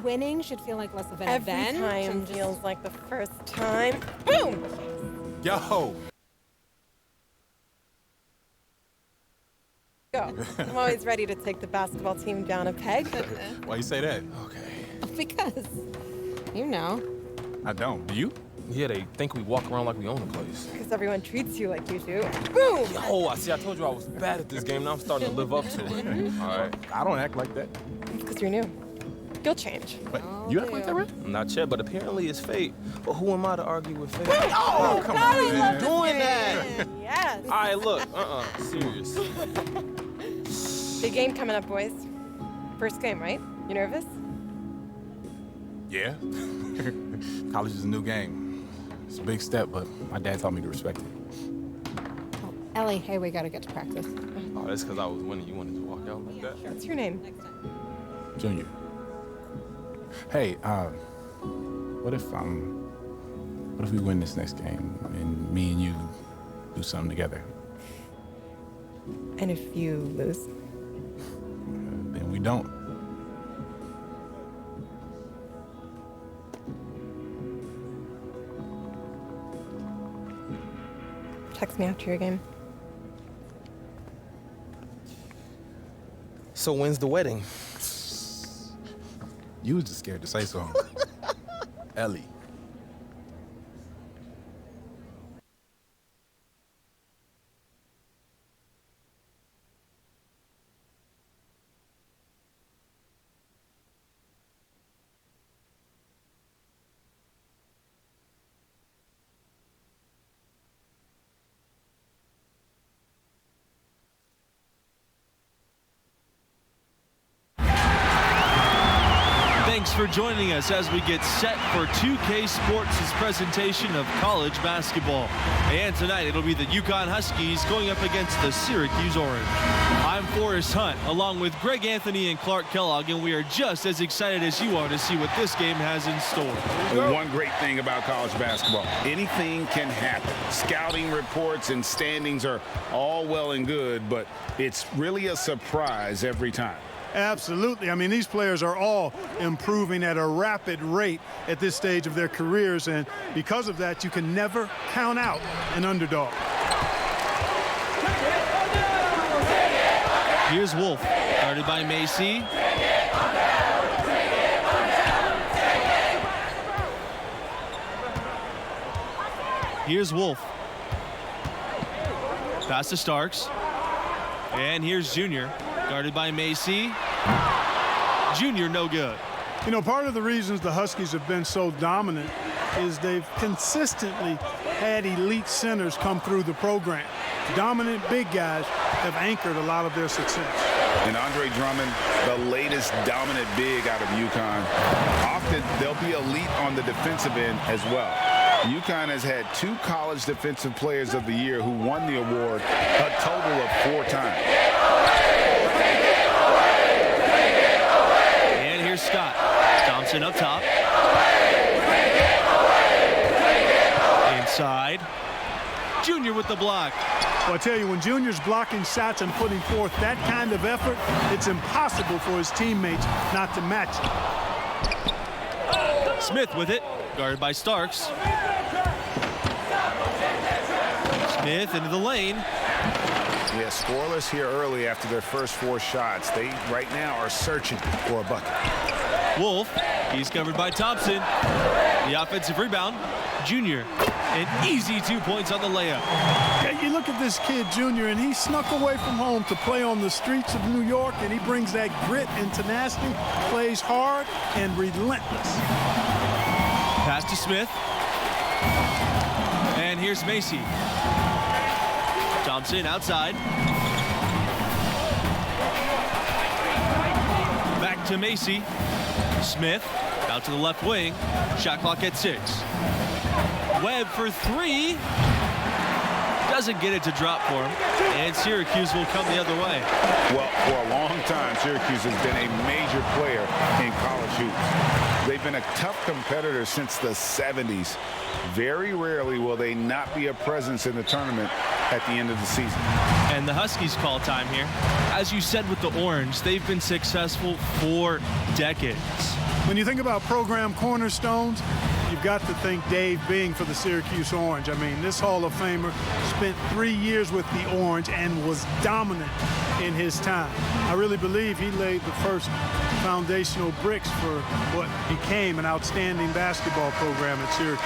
winning should feel like less of an Every event. time feels like the first time. Boom! Yo! Go. I'm always ready to take the basketball team down a peg. Why you say that? Okay. Because, you know. I don't. Do you? Yeah, they think we walk around like we own the place. Because everyone treats you like you do. Boom! Yo, I told you I was bad at this game. Now I'm starting to live up to it. All right. I don't act like that. It's because you're new. You'll change. But you act like that, right? Not yet, but apparently it's fate. But who am I to argue with fate? Oh, come God, on, I man. love Doing this that. game. Yes. All right, look. Serious. Big game coming up, boys. First game, right? You nervous? Yeah. College is a new game. It's a big step, but my dad taught me to respect it. Oh, Ellie, hey, we gotta get to practice. Oh, that's because I was winning. You wanted to walk out like that? What's your name? Junior. Hey, what if we win this next game and me and you do something together? And if you lose? Then we don't. Text me after your game. So when's the wedding? You was just scared to say so. Ellie. Thanks for joining us as we get set for 2K Sports' presentation of college basketball. And tonight it'll be the UConn Huskies going up against the Syracuse Orange. I'm Forrest Hunt along with Greg Anthony and Clark Kellogg, and we are just as excited as you are to see what this game has in store. One great thing about college basketball, anything can happen. Scouting reports and standings are all well and good, but it's really a surprise every time. Absolutely. I mean, these players are all improving at a rapid rate at this stage of their careers, and because of that, you can never count out an underdog. Here's Wolf, guarded by Macy. Here's Wolf. Pass to Starks. And here's Junior, guarded by Macy. Junior, no good. You know, part of the reasons the Huskies have been so dominant is they've consistently had elite centers come through the program. Dominant big guys have anchored a lot of their success. And Andre Drummond, the latest dominant big out of UConn. Often they'll be elite on the defensive end as well. UConn has had 2 college defensive players of the year who won the award a total of 4 times. And here's Scott. Thompson up top. Inside. Junior with the block. Well, I tell you, when Junior's blocking shots and putting forth that kind of effort, it's impossible for his teammates not to match it. Smith with it, guarded by Starks. Smith into the lane. Yeah, scoreless here early after their first 4 shots. They right now are searching for a bucket. Wolf, he's covered by Thompson. The offensive rebound, Junior. An easy 2 points on the layup. Yeah, you look at this kid, Junior, and he snuck away from home to play on the streets of New York, and he brings that grit and tenacity, plays hard and relentless. Pass to Smith. And here's Macy. Thompson outside. Back to Macy. Smith out to the left wing. Shot clock at 6. Webb for 3. Doesn't get it to drop for him. And Syracuse will come the other way. Well, for a long time, Syracuse has been a major player in college hoops. They've been a tough competitor since the 70s. Very rarely will they not be a presence in the tournament at the end of the season. And the Huskies call time here. As you said with the Orange, they've been successful for decades. When you think about program cornerstones, you've got to think Dave Bing for the Syracuse Orange. I mean, this Hall of Famer spent 3 years with the Orange and was dominant in his time. I really believe he laid the first foundational bricks for what became an outstanding basketball program at Syracuse.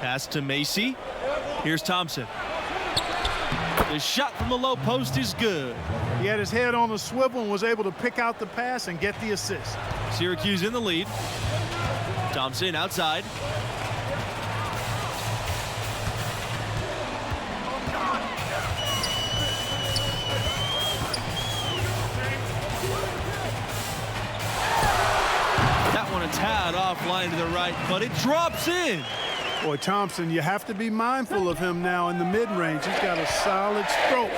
Pass to Macy. Here's Thompson. The shot from the low post is good. He had his head on a swivel and was able to pick out the pass and get the assist. Syracuse in the lead. Thompson outside. That one a tad offline to the right, but it drops in. Boy, Thompson, you have to be mindful of him now in the mid-range. He's got a solid stroke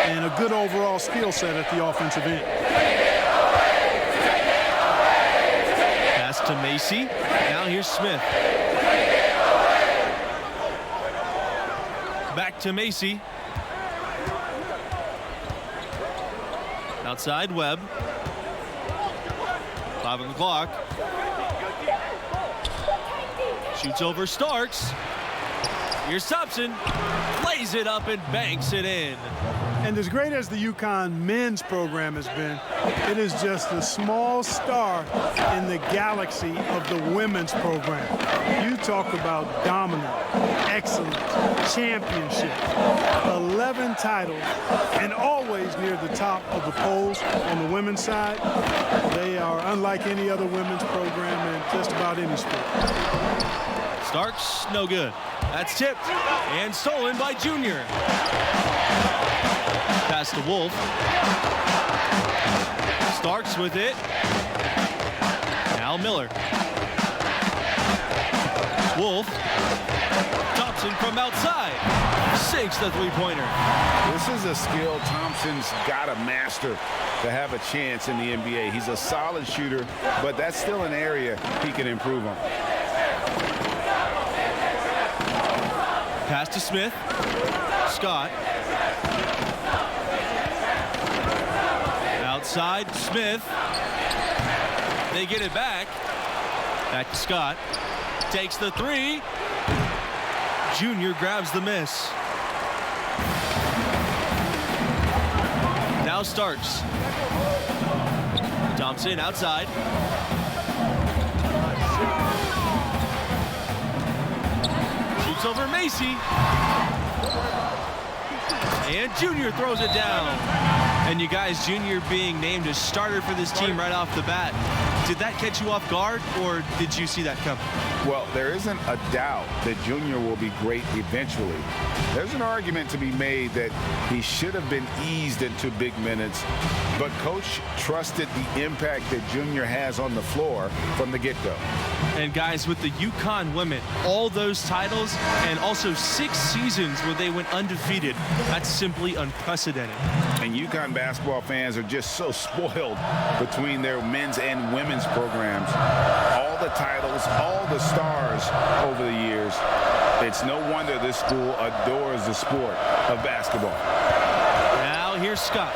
and a good overall skill set at the offensive end. Pass to Macy. Now here's Smith. Back to Macy. Outside Webb. 5 on the clock. Shoots over Starks. Here's Thompson. Lays it up and banks it in. And as great as the UConn men's program has been, it is just a small star in the galaxy of the women's program. You talk about dominant, excellent, championship, 11 titles, and always near the top of the polls on the women's side. They are unlike any other women's program in just about any sport. Starks, no good. That's tipped and stolen by Junior. Pass to Wolf. Starks with it. Now Miller. Wolf. Thompson from outside. Sinks the three-pointer. This is a skill Thompson's got to master to have a chance in the NBA. He's a solid shooter, but that's still an area he can improve on. Pass to Smith. Scott. Outside, Smith. They get it back. Back to Scott. Takes the three. Junior grabs the miss. Now Starks. Thompson outside. Shoots over Macy. And Junior throws it down. And you guys, Junior being named as starter for this team right off the bat. Did that catch you off guard, or did you see that coming? Well, there isn't a doubt that Junior will be great eventually. There's an argument to be made that he should have been eased into big minutes, but Coach trusted the impact that Junior has on the floor from the get-go. And guys, with the UConn women, all those titles and also 6 seasons where they went undefeated, that's simply unprecedented. And UConn basketball fans are just so spoiled between their men's and women's programs. All the titles, all the stars over the years. It's no wonder this school adores the sport of basketball. Now here's Scott.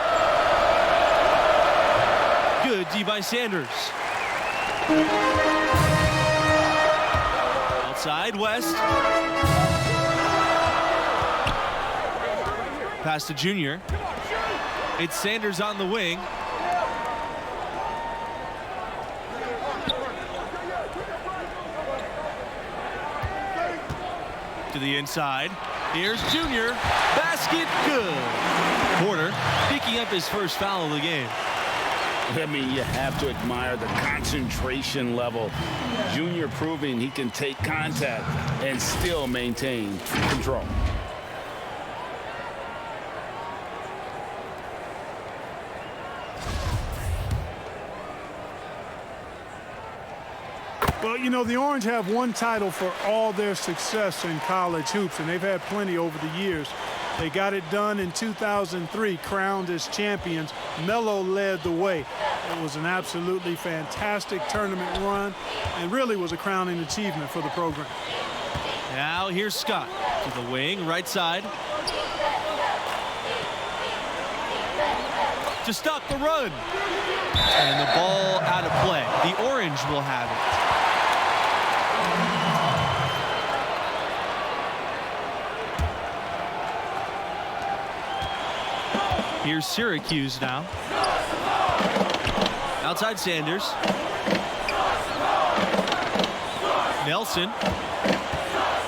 Good D by Sanders. Outside West. Pass to Junior. It's Sanders on the wing. To the inside. Here's Junior. Basket good. Porter picking up his first foul of the game. I mean, you have to admire the concentration level. Junior proving he can take contact and still maintain control. Well, you know, the Orange have one title for all their success in college hoops, and they've had plenty over the years. They got it done in 2003, crowned as champions. Melo led the way. It was an absolutely fantastic tournament run and really was a crowning achievement for the program. Now here's Scott. To the wing, right side. To stop the run. And the ball out of play. The Orange will have it. Here's Syracuse now. Outside Sanders. Nelson.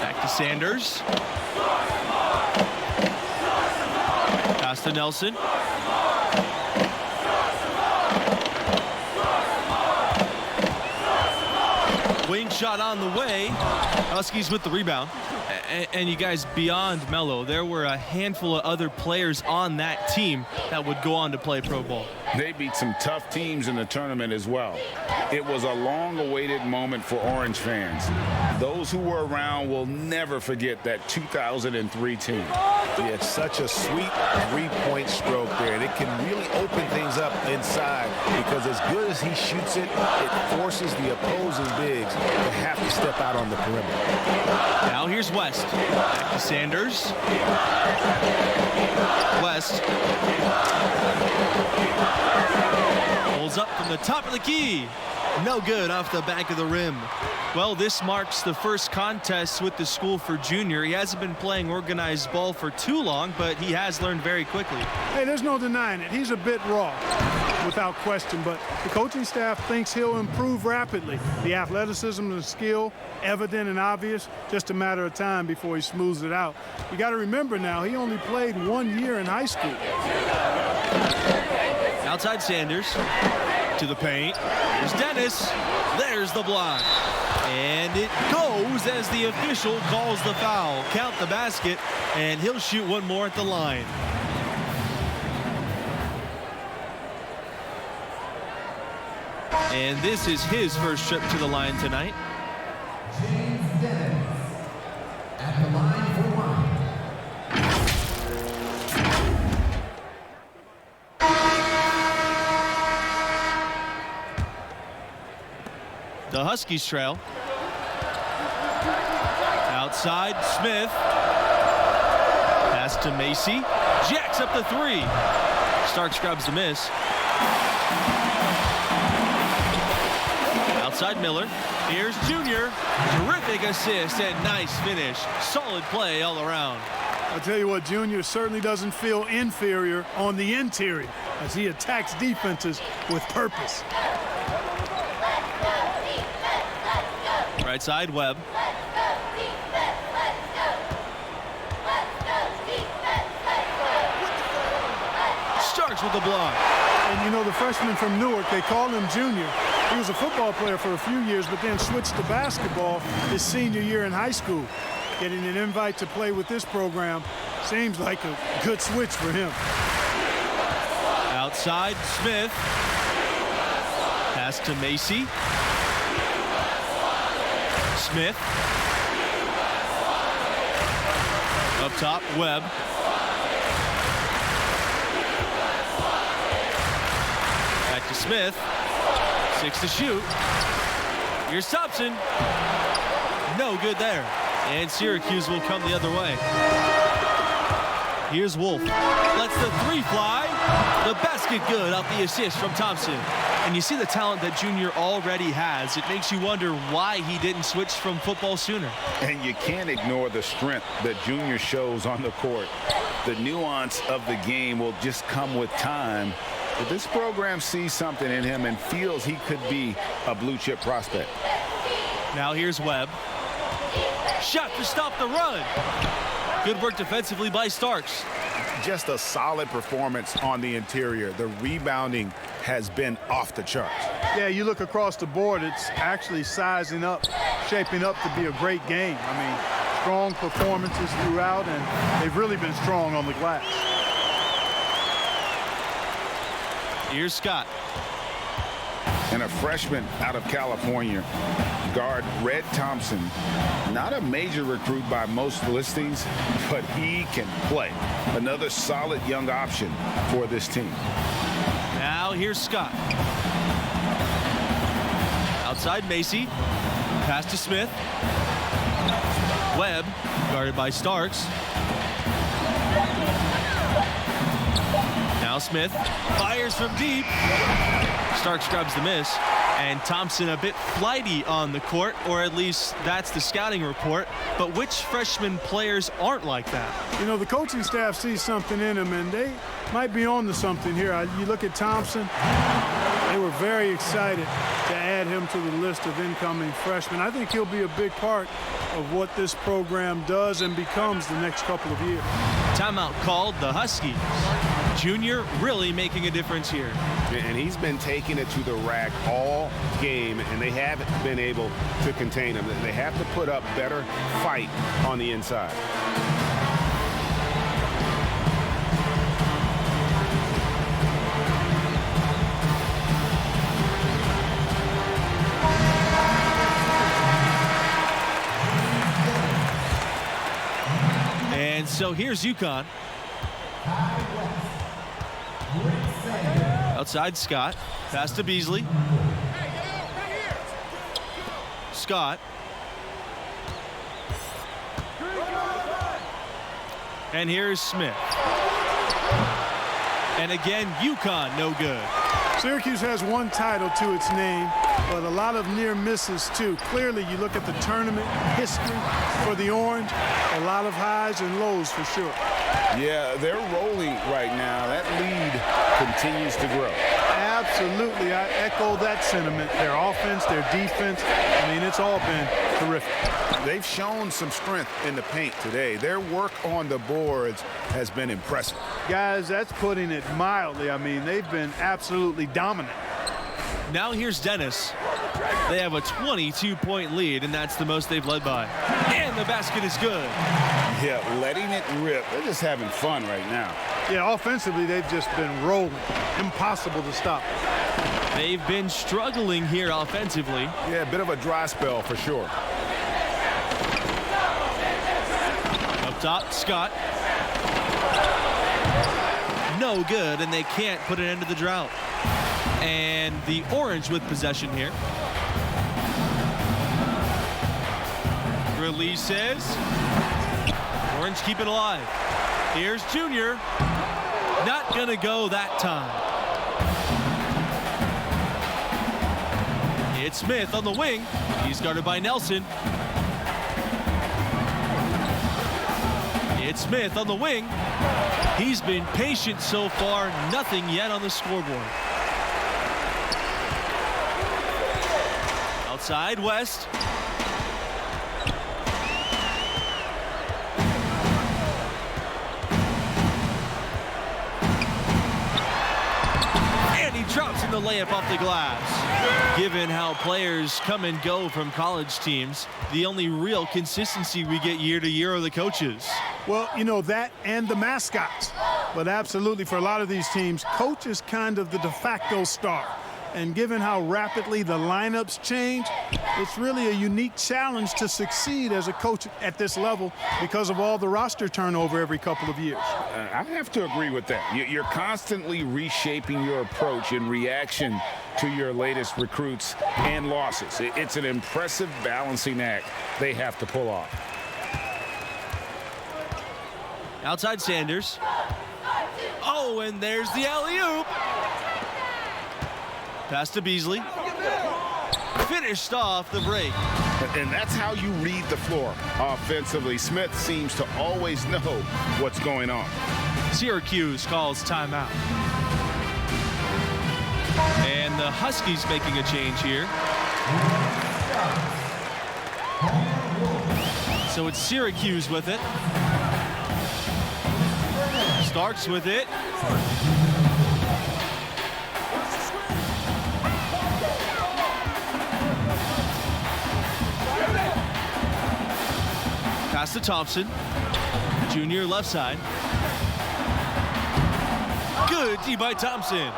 Back to Sanders. Pass to Nelson. Wing shot on the way. Huskies with the rebound. And you guys, beyond Melo, there were a handful of other players on that team that would go on to play pro ball. They beat some tough teams in the tournament as well. It was a long-awaited moment for Orange fans. Those who were around will never forget that 2003 team. Yeah, it's such a sweet three-point stroke there, and it can really open things up inside because as good as he shoots it, it forces the opposing bigs to have to step out on the perimeter. Now here's West. Back to Sanders. West. Pulls up from the top of the key. No good off the back of the rim. Well, this marks the first contest with the school for Junior. He hasn't been playing organized ball for too long, but he has learned very quickly. Hey, there's no denying it. He's a bit raw, without question, but the coaching staff thinks he'll improve rapidly. The athleticism and the skill, evident and obvious, just a matter of time before he smooths it out. You got to remember now, he only played 1 year in high school. Outside Sanders. To the paint. There's Dennis. There's the block. And it goes as the official calls the foul. Count the basket, and he'll shoot one more at the line. And this is his first trip to the line tonight. James Dennis at the line for one. The Huskies trail. Outside, Smith. Pass to Macy. Jacks up the three. Starks grabs the miss. Outside Miller. Here's Junior. Terrific assist and nice finish. Solid play all around. I'll tell you what, Junior certainly doesn't feel inferior on the interior as he attacks defenses with purpose. Right side, Webb. Starks with the block. And you know, the freshman from Newark, they call him Junior. He was a football player for a few years, but then switched to basketball his senior year in high school. Getting an invite to play with this program seems like a good switch for him. Outside, Smith. Pass to Macy. Smith. Up top, Webb. Back to Smith. 6 to shoot. Here's Thompson. No good there. And Syracuse will come the other way. Here's Wolf. Lets the three fly. The basket good off the assist from Thompson. And you see the talent that Junior already has. It makes you wonder why he didn't switch from football sooner. And you can't ignore the strength that Junior shows on the court. The nuance of the game will just come with time. But this program sees something in him and feels he could be a blue chip prospect. Now here's Webb. Shot to stop the run. Good work defensively by Starks. Just a solid performance on the interior. The rebounding has been off the charts. Yeah, you look across the board, it's actually sizing up, shaping up to be a great game. I mean, strong performances throughout, and they've really been strong on the glass. Here's Scott. And a freshman out of California, guard Red Thompson. Not a major recruit by most listings, but he can play. Another solid young option for this team. Now here's Scott. Outside Macy. Pass to Smith. Webb, guarded by Starks. Now Smith fires from deep. Starks grabs the miss. And Thompson a bit flighty on the court, or at least that's the scouting report. But which freshman players aren't like that? You know, the coaching staff sees something in him, and they might be on to something here. You look at Thompson, they were very excited to add him to the list of incoming freshmen. I think he'll be a big part of what this program does and becomes the next couple of years. Timeout called, the Huskies. Junior really making a difference here. And he's been taking it to the rack all game, and they haven't been able to contain him. They have to put up better fight on the inside. And so here's UConn. Outside Scott. Pass to Beasley. Scott. And here's Smith. And again, UConn no good. Syracuse has one title to its name, but a lot of near misses too. Clearly, you look at the tournament history for the Orange, a lot of highs and lows for sure. Yeah, they're rolling right now. That lead continues to grow. Absolutely, I echo that sentiment. Their offense, their defense, I mean, it's all been terrific. They've shown some strength in the paint today. Their work on the boards has been impressive. Guys, that's putting it mildly. I mean, they've been absolutely dominant. Now here's Dennis. They have a 22-point lead, and that's the most they've led by. And the basket is good. Yeah, letting it rip. They're just having fun right now. Yeah, offensively, they've just been rolling. Impossible to stop. They've been struggling here offensively. Yeah, a bit of a dry spell for sure. Up top, Scott. No good, and they can't put an end to the drought. And the Orange with possession here. Releases. Orange keep it alive. Here's Junior. Not gonna go that time. It's Smith on the wing. He's guarded by Nelson. It's Smith on the wing. He's been patient so far. Nothing yet on the scoreboard. Outside, West. And he drops in the layup off the glass. Given how players come and go from college teams, the only real consistency we get year to year are the coaches. Well, you know, that and the mascots. But absolutely, for a lot of these teams, coach is kind of the de facto star. And given how rapidly the lineups change, it's really a unique challenge to succeed as a coach at this level because of all the roster turnover every couple of years. I have to agree with that. You're constantly reshaping your approach in reaction to your latest recruits and losses. It's an impressive balancing act they have to pull off. Outside Sanders. Oh, and there's the alley-oop. Pass to Beasley. Finished off the break. And that's how you read the floor offensively. Smith seems to always know what's going on. Syracuse calls timeout. And the Huskies making a change here. So it's Syracuse with it. Starks with it. Pass to Thompson. Junior left side. Good D by Thompson.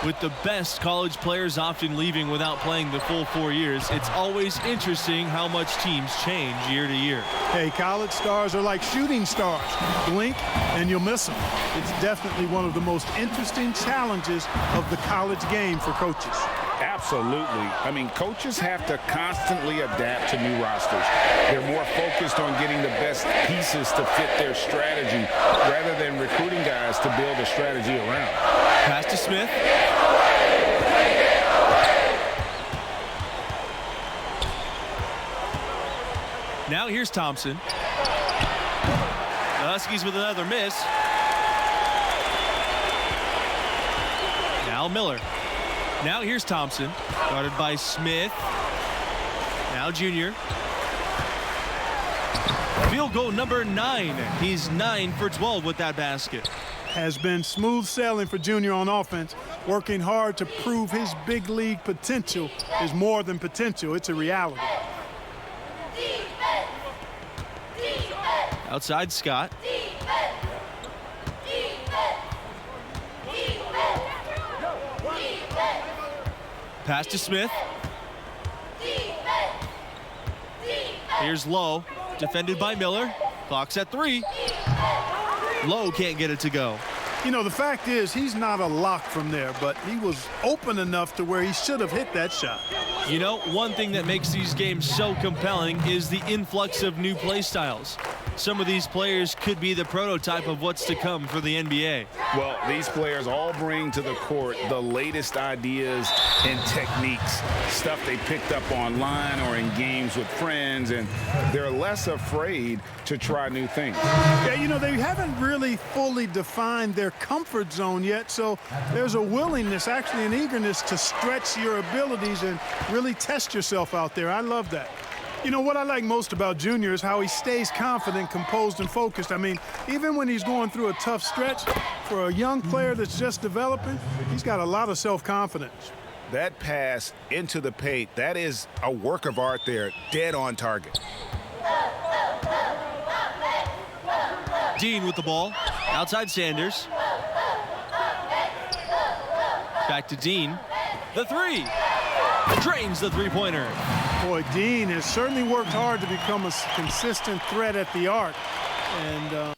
With the best college players often leaving without playing the full 4 years, it's always interesting how much teams change year to year. Hey, college stars are like shooting stars. Blink and you'll miss them. It's definitely one of the most interesting challenges of the college game for coaches. Absolutely. I mean, coaches have to constantly adapt to new rosters. They're more focused on getting the best pieces to fit their strategy rather than recruiting guys to build a strategy around. Pass to Smith. Now here's Thompson. The Huskies with another miss. Now Miller. Now here's Thompson. Guarded by Smith. Now Junior. Field goal number 9. He's 9 for 12 with that basket. Has been smooth sailing for Junior on offense, working hard to prove his big league potential is more than potential. It's a reality. Outside Scott. Pass to Smith. Here's Lowe, defended by Miller. Clock's at 3. Lowe can't get it to go. You know, the fact is he's not a lock from there, but he was open enough to where he should have hit that shot. You know, one thing that makes these games so compelling is the influx of new play styles. Some of these players could be the prototype of what's to come for the NBA. Well, these players all bring to the court the latest ideas and techniques, stuff they picked up online or in games with friends, and they're less afraid to try new things. Yeah, you know, they haven't really fully defined their comfort zone yet, so there's a willingness, actually an eagerness to stretch your abilities and really test yourself out there. I love that. You know, what I like most about Junior is how he stays confident, composed, and focused. I mean, even when he's going through a tough stretch, for a young player that's just developing, he's got a lot of self-confidence. That pass into the paint, that is a work of art there, dead on target. Dean with the ball. Outside Sanders. Back to Dean. The 3. Drains the three-pointer. Boy, Dean has certainly worked hard to become a consistent threat at the arc. And